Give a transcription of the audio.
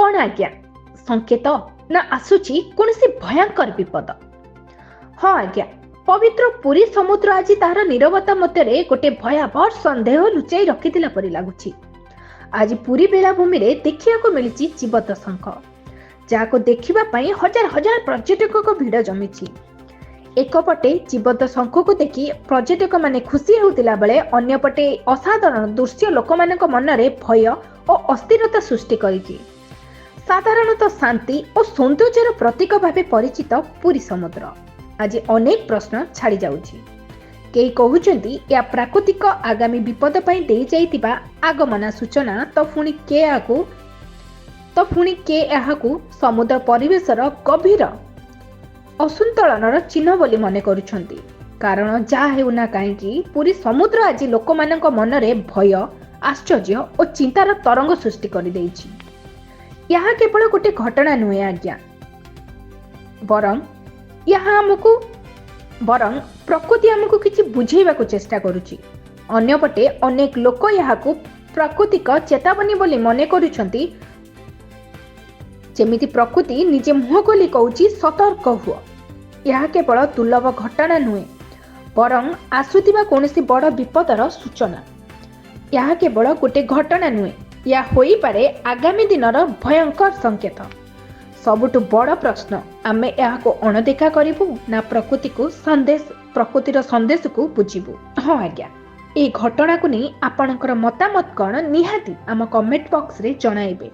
कौन आज्ञा संकेत ना आसुची कौनसी भयंकर विपद? हाँ आज्ञा, पवित्र पुरी समुद्र आज तार नीरवता मध्य गोटे भयावह संदेह लुचाई रखिथिला परि लागुछि। आज पुरी बेलाभूमि रे देखिया मिली जीवत शंख, जहाँ देखिबा पई हजार हजार पर्यटक भिड़ जमिछि। एक पटे जीवत शंख को देखि पर्यटक माने खुशी होतिला बेले अन्य पटे असाधारण दृश्य लोक मानक मन में भय और अस्थिरता सृष्टि करिछि। साधारणतः शांति और सौंदर्यर प्रतीक भाव परिचित पुरी समुद्र आज अनेक प्रश्न छाड़ी जाउछि। केही कहउछन्ति या प्राकृतिक आगामी विपद पई देई जाइतिबा आगमना सूचना, तो पुणी के एहाकू समुद्र परिवेशर गभीर असंतुलनर चिन्ह बोली मने करुछन्ति। कारण जहा हेउना काहेकि पुरी समुद्र आज लोक मानक मन में भय, आश्चर्य और चिंतार तरंग सृष्टि कर देइछि। यह केवल गोटे घटना नुहे आज्ञा, बरं प्रकृति आमको किछि बुझेइबाकू चेष्टा करुछि। अन्यपटे अनेक लोक यहाकू प्राकृतिक चेतावनी बोली मने करुछन्ति, जेमिति प्रकृति निजे मुह खोली कहूछि सतर्क हुआ। यह केवल दुर्लभ घटना नुहे, बरं आसुथिबा कोनोसी बड़ विपदर सूचना। यह केवल गोटे घटना नुहे, या होई पारे आगामी दिनर भयंकर संकेत। सबुठु बड़ प्रश्न, आमे यहाको अणदेखा करिबु ना प्रकृतिर संदेश को बुझिबु? हाँ आज्ञा, ए घटना को नहीं आपणकर मतामत कौन निहाती आम कमेंट बॉक्स रे जणाइबे।